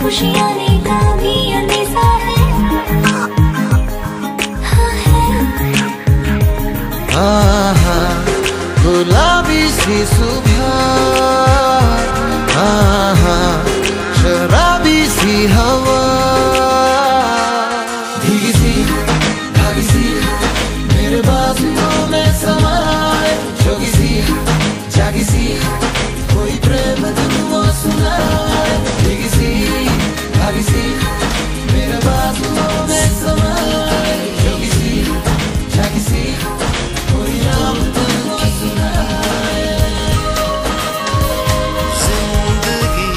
खुशी आने का भी अंदेशा है, हाँ है। गुलाबी सी सुबह, शराबी सी हवा, भीगी सी भागी सी मेरे बाजुओं में समाए, जोगी सी जागी सी कोई प्रेम धुन वो सुनाए, भीगी सी भागी सी मेरे बाजुओं में समाए, जोगी सी जागी सी कोई नाम धुन वो सुनाए। जिंदगी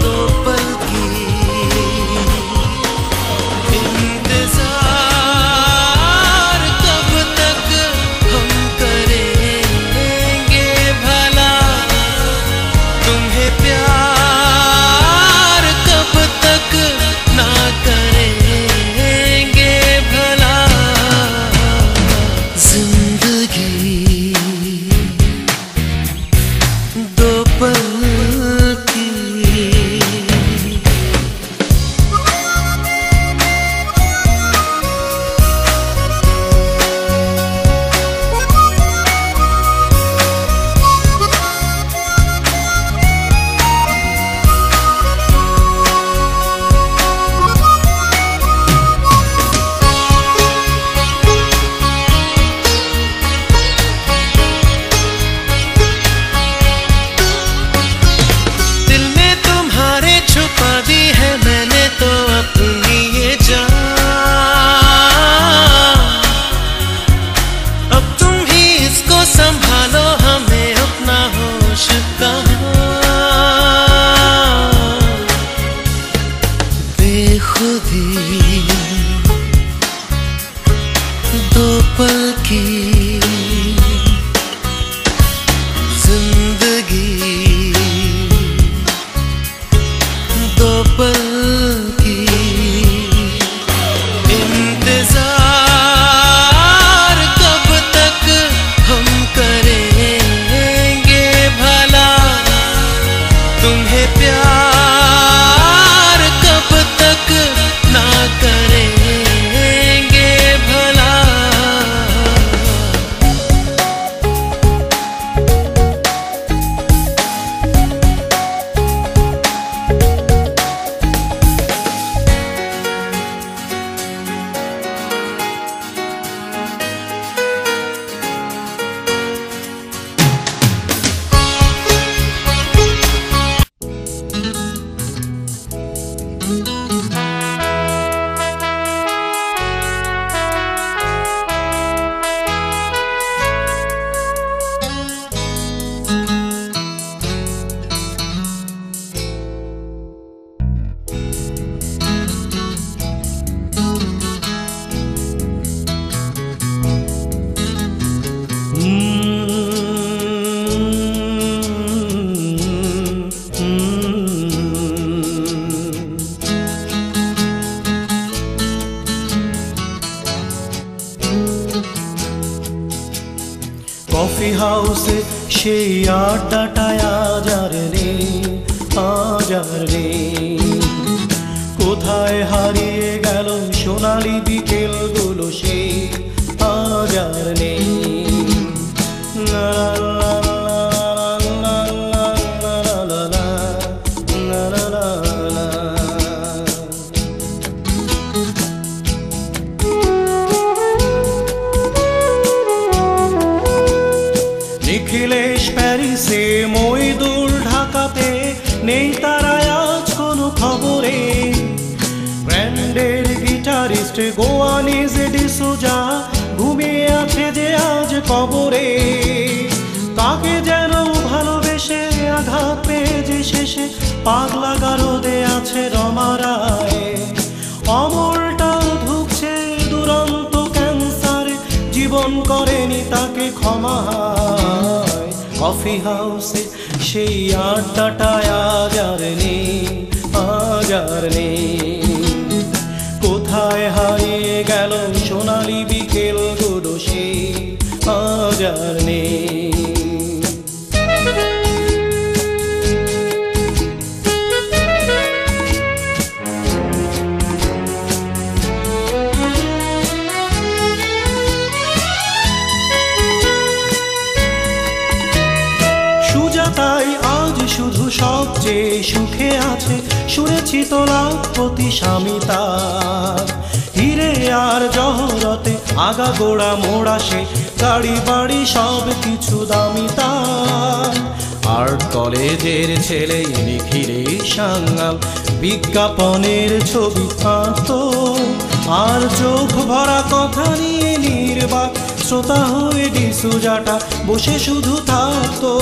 दो पल की इंतजार, कब तक हम करेंगे भला तुम्हें प्यार, कब तक ना करेंगे भला। जिंदगी दो पल की दिल में तुम्हारे छुपा दी है मैंने तो अपनी ये जान, अब तुम ही इसको संभालो, हमें अपना होश कहाँ। बेखुदी दो पल की जिंदगी दो पल की इंतजार, कब तक हम करेंगे भला तुम्हें प्यार, कब तक ना करेंगे भला। কফি হাউসে সেই আড্ডাটায় আজ আর নেই, আজ আর নেই। কোথায় হারিয়ে গেল সোনালি বিকেলগুলো সেই আজ আর নেই। লা লা লা লা লা লা লা লা লা লা লা। নিখিলেশ প্যারিসে, মইদুল ঢাকাতে, নেই তারা আজ কোনো খবরে। ব্র্যান্ডের গিটারিস্ট গোয়ানিজ ডিসোজা ঘুমিয়ে আছে যে আজ কবরে। তাকে যেন ভালোবেসে আঘাত পেয়ে যে শেষে পাগলা গারদে আছে রমা রায়। অমরটা ঢুকছে দুরন্ত ক্যান্সারে, জীবন করেনি তাকে ক্ষমা। কফি হাউসে সেই আড্ডাটায় আজ আর নেই, আজ আর নেই। কোথায় হারিয়ে গেল সোনালি বিকেলগুলো সেই আজ আর নেই। যে সুখে আছে, শুনেছি তো লাখপতি স্বামী তার। হিরে আর জহরতে আগা গোড়া মোড়া সে, গাড়ি বাড়ি সব কিছু দামি তার। আর্ট কলেজের ছেলে নিখিলে সাঙ্গাল, বিজ্ঞাপনের ছবি আঁকত, আর চোখ ভরা কথা নিয়ে নির্বাক শ্রোতা হয়ে ডিসুজাটা বসে শুধু থাকতো।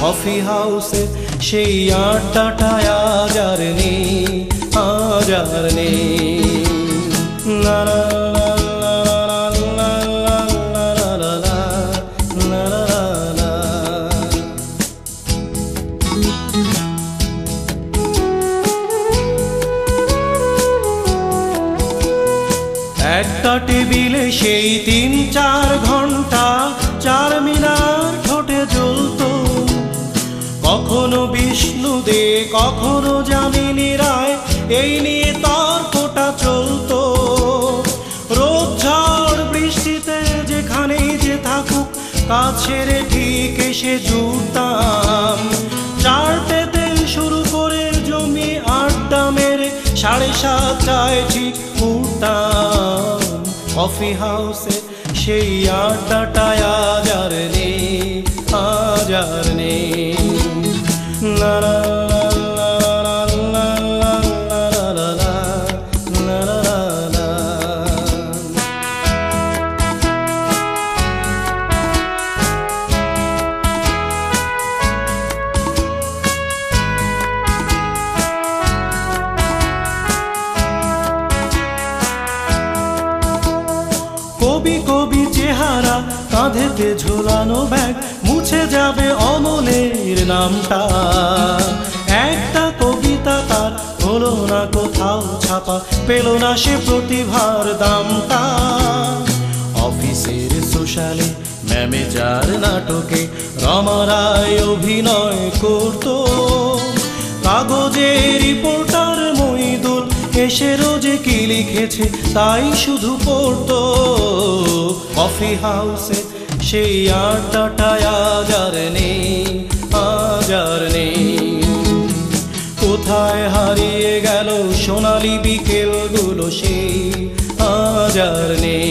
কফি হাউসে সেই আড্ডাটায় আজ আর নেই, আজ আর নেই। না না একটা টেবিলে সেই 3-4 ঘন্টা চারমিনার ঠোঁটে জ্বলতো। কখনো বিষ্ণু দে, কখনো যামিনী রায়, এই নিয়ে তর্কটা চলতো। রোদ ঝড় বৃষ্টিতে যেখানেই যে থাকুক, কাছের ঠিক এসে জুটতাম। 4টেতে শুরু করে জমি আড্ডা মেরে 7:30টায় ঠিক উঠতাম। কফি হাউসে সেই আড্ডাটায় আজ আর নেই, আজ আর নেই। না না কবি কবি চেহারা, কাঁধেতে ঝোলানো ব্যাগ, মুছে যাবে অমলের নামটা। একটা কবিতা তার হলো না কোথাও ছাপা, পেল না সে প্রতিভার দামটা। অফিসের সোশ্যালে ম্যানেজার নাটকে রমারায় অভিনয় করত। কাগজে রিপোর্টার মইদুল এসে রোজে কি লিখেছে তাই শুধু পড়তো। কফি হাউসে সেই আড্ডাটায় আজ আর নেই, আজ আর নেই। কোথায় হারিয়ে গেল সোনালি বিকেলগুলো, সেই আজ আর নেই।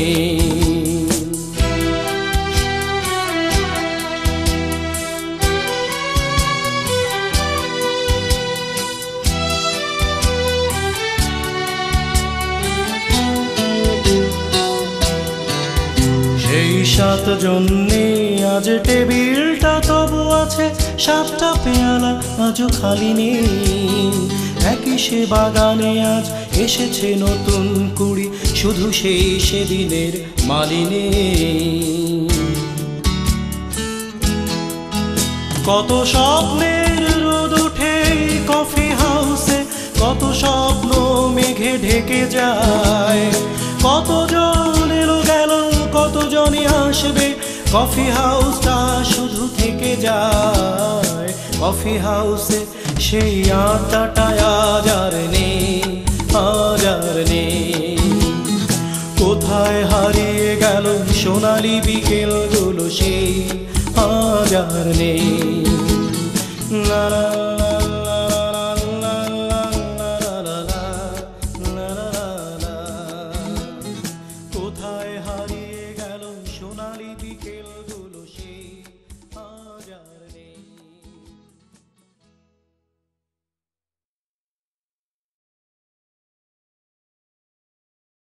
সেই 7 জন নেই আজ টেবিলটা, তবু আছে 7টা পেয়ালা আজও খালি নেই। একই সে বাগানে আজ এসেছে নতুন কুড়ি, শুধু সেই সেদিনের মালিনী। কত স্বপ্নের রোদ উঠে কফি হাউসে, কত স্বপ্ন মেঘে ঢেকে যায়। কতজন এলো গেল, কতজনই আসবে, কফি হাউসটা শুধু থেকে যায়। কফি হাউসে সেই আড্ডাটায় আজ আর নেই, আজ আর নেই। কোথায় হারিয়ে গেল সোনালি বিকেলগুলো, সেই আজ আর নেই। না না